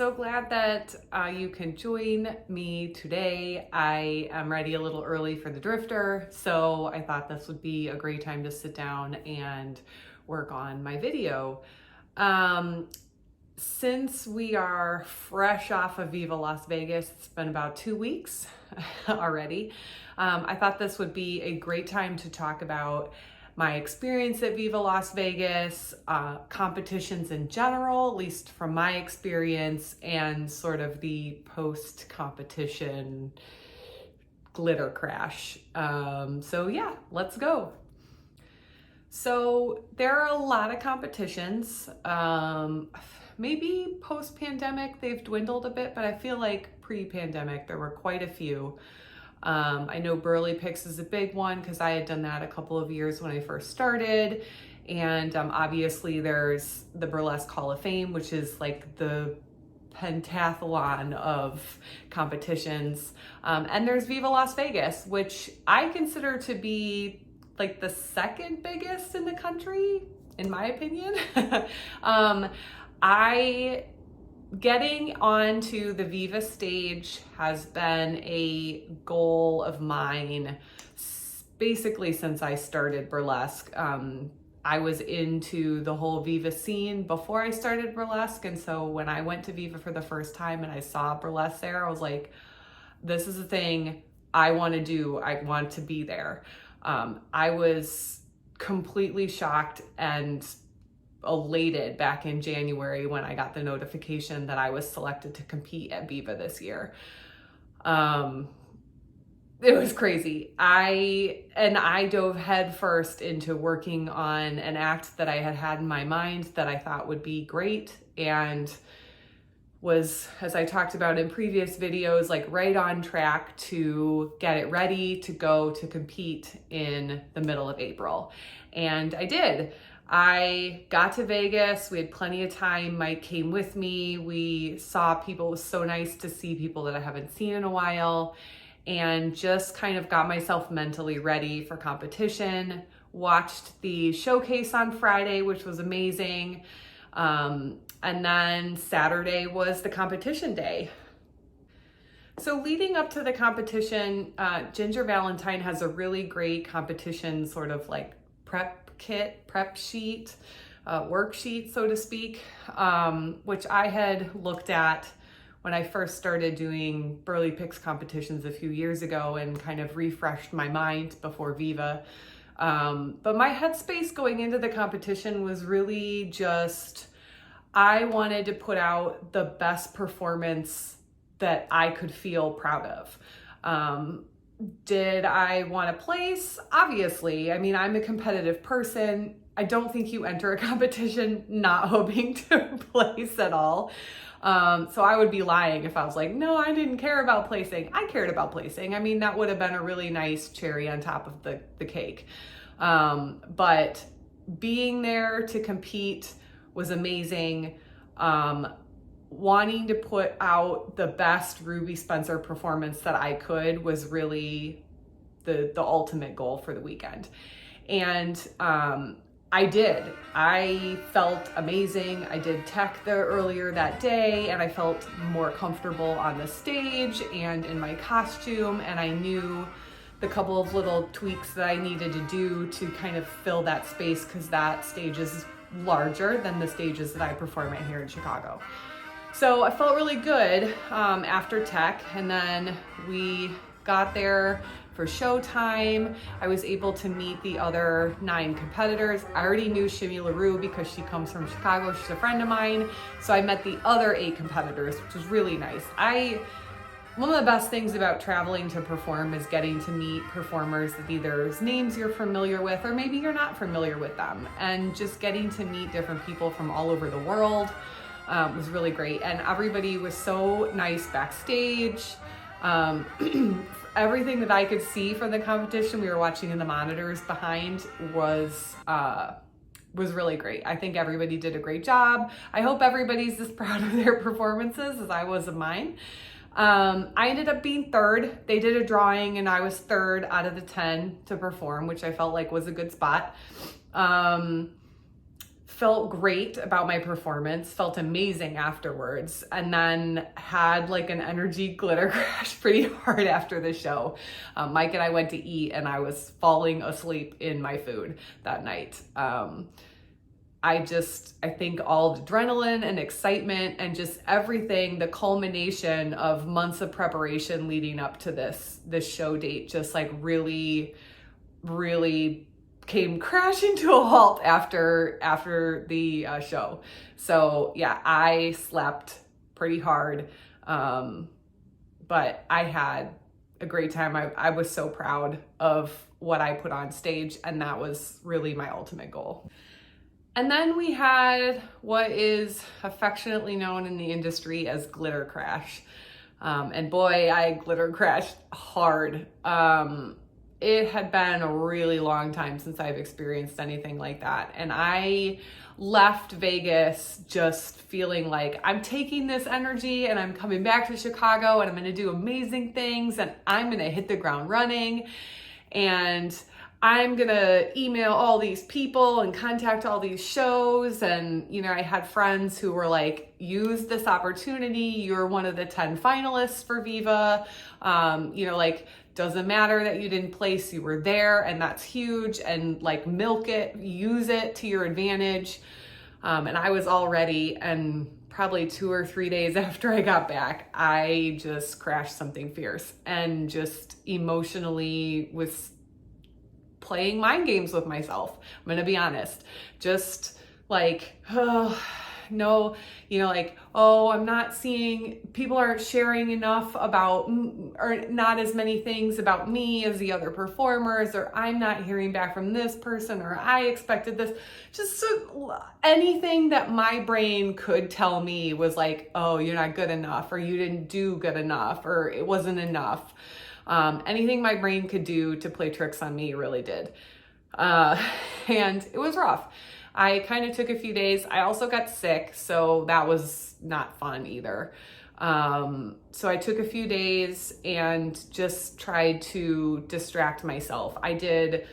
so glad that you can join me today. I am ready a little early for the drifter, so I thought this would be a great time to sit down and work on my video. Since we are fresh off of Viva Las Vegas, it's been about 2 weeks already, I thought this would be a great time to talk about my experience at Viva Las Vegas, competitions in general, at least from my experience, and sort of the post-competition glitter crash. So yeah, let's go. So there are a lot of competitions. Maybe post-pandemic they've dwindled a bit, but I feel like pre-pandemic there were quite a few. I know Burlesque is a big one because I had done that a couple of years when I first started. And obviously there's the Burlesque Hall of Fame, which is like the pentathlon of competitions. And there's Viva Las Vegas, which I consider to be like the second biggest in the country, in my opinion. Getting onto the Viva stage has been a goal of mine basically since I started Burlesque. I was into the whole Viva scene before I started Burlesque, and so when I went to Viva for the first time and I saw Burlesque there, I was like, this is a thing I want to do. I want to be there. I was completely shocked and elated back in January when I got the notification that I was selected to compete at Viva this year. It was crazy. I dove headfirst into working on an act that I had in my mind that I thought would be great, and was, as I talked about in previous videos, like right on track to get it ready to go to compete in the middle of April. And I did. I got to Vegas, we had plenty of time, Mike came with me, we saw people, it was so nice to see people that I haven't seen in a while, and just kind of got myself mentally ready for competition. Watched the showcase on Friday, which was amazing, and then Saturday was the competition day. So leading up to the competition, Ginger Valentine has a really great competition sort of like prep sheet, worksheet, so to speak, which I had looked at when I first started doing Burlesque competitions a few years ago and kind of refreshed my mind before Viva. But my headspace going into the competition was really just, I wanted to put out the best performance that I could feel proud of. Did I want to place? Obviously. I mean, I'm a competitive person. I don't think you enter a competition not hoping to place at all. So I would be lying if I was like, no, I didn't care about placing. I cared about placing. I mean, that would have been a really nice cherry on top of the cake. But being there to compete was amazing. Wanting to put out the best Ruby Spencer performance that I could was really the ultimate goal for the weekend. And I did. I felt amazing. I did tech there earlier that day, and I felt more comfortable on the stage and in my costume, and I knew the couple of little tweaks that I needed to do to kind of fill that space, because that stage is larger than the stages that I perform at here in Chicago. So I felt really good after tech, and then we got there for showtime. I was able to meet the other 9 competitors. I already knew Shimmy LaRue because she comes from Chicago. She's a friend of mine. So I met the other 8 competitors, which was really nice. One of the best things about traveling to perform is getting to meet performers that either names you're familiar with or maybe you're not familiar with them, and just getting to meet different people from all over the world. Was really great, and everybody was so nice backstage. Everything that I could see from the competition, we were watching in the monitors behind, was really great. I think everybody did a great job. I hope everybody's as proud of their performances as I was of mine. I ended up being 3rd. They did a drawing and I was 3rd out of the 10 to perform, which I felt like was a good spot. felt great about my performance, felt amazing afterwards, and then had like an energy glitter crash pretty hard after the show. Mike and I went to eat and I was falling asleep in my food that night. I think all the adrenaline and excitement and just everything, the culmination of months of preparation leading up to this show date, just like really came crashing to a halt after the show. So yeah, I slept pretty hard, but I had a great time. I was so proud of what I put on stage, and that was really my ultimate goal. And then we had what is affectionately known in the industry as glitter crash. And boy, I glitter crashed hard. It had been a really long time since I've experienced anything like that. And I left Vegas just feeling like I'm taking this energy and I'm coming back to Chicago and I'm going to do amazing things and I'm going to hit the ground running. And I'm going to email all these people and contact all these shows. And, you know, I had friends who were like, use this opportunity. You're one of the 10 finalists for Viva. You know, like, doesn't matter that you didn't place, you were there, and that's huge. And like, milk it, use it to your advantage. And I was all ready. And probably 2 or 3 days after I got back, I just crashed something fierce and just emotionally was playing mind games with myself. I'm going to be honest. Just like, oh, no, you know, like, oh, I'm not seeing, people aren't sharing enough about, or not as many things about me as the other performers, or I'm not hearing back from this person, or I expected this. Just anything that my brain could tell me was like, oh, you're not good enough, or you didn't do good enough, or it wasn't enough. Anything my brain could do to play tricks on me really did. And it was rough. I kind of took a few days. I also got sick, so that was not fun either. So I took a few days and just tried to distract myself. I did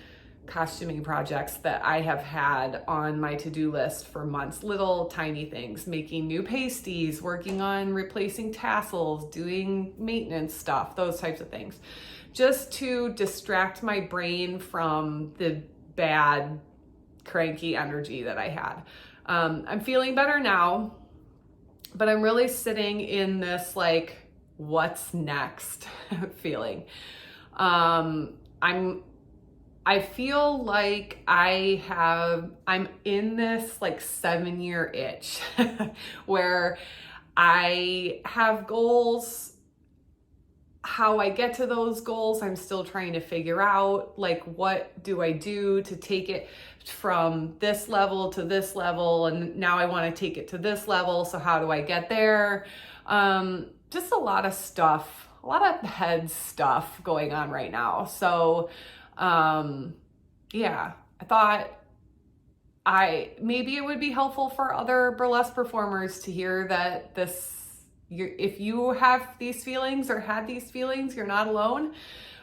costuming projects that I have had on my to-do list for months, little tiny things, making new pasties, working on replacing tassels, doing maintenance stuff, those types of things, just to distract my brain from the bad, cranky energy that I had. I'm feeling better now, but I'm really sitting in this like, what's next feeling. I feel like I'm in this like 7-year itch where I have goals. How I get to those goals, I'm still trying to figure out, like, what do I do to take it from this level to this level? And now I want to take it to this level. So how do I get there? Just a lot of stuff, a lot of head stuff going on right now. So, yeah, I thought maybe it would be helpful for other burlesque performers to hear that if you have these feelings or had these feelings, you're not alone.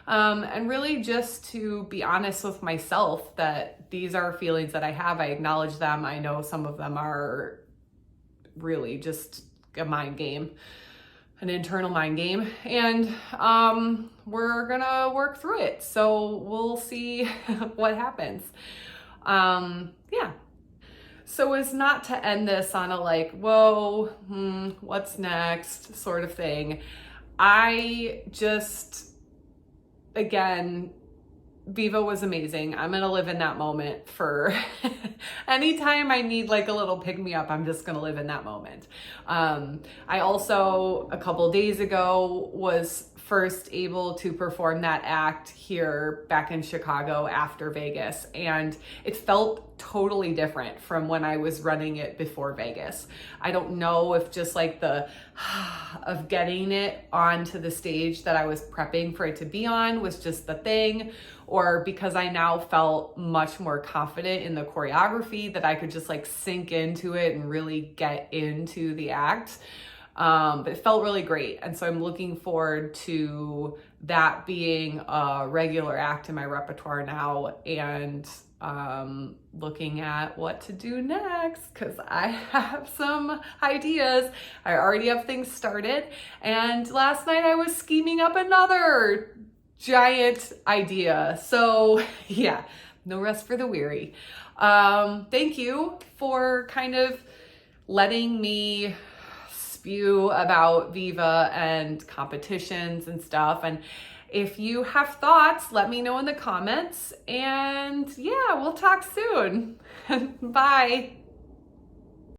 And really just to be honest with myself that these are feelings that I have. I acknowledge them. I know some of them are really just a mind game, an internal mind game, and we're gonna work through it. So we'll see what happens. Yeah. So as not to end this on a like, whoa, what's next sort of thing. I just, again, Viva was amazing. I'm gonna live in that moment for anytime I need like a little pick me up, I'm just gonna live in that moment. I also, a couple days ago, was first able to perform that act here back in Chicago after Vegas, and it felt totally different from when I was running it before Vegas. I don't know if just like the of getting it onto the stage that I was prepping for it to be on was just the thing, or because I now felt much more confident in the choreography that I could just like sink into it and really get into the act. But it felt really great. And so I'm looking forward to that being a regular act in my repertoire now, and looking at what to do next, because I have some ideas. I already have things started, and last night I was scheming up another giant idea. So yeah, no rest for the weary. Thank you for kind of letting me spew about Viva and competitions and stuff. And if you have thoughts, let me know in the comments. And yeah, we'll talk soon. Bye.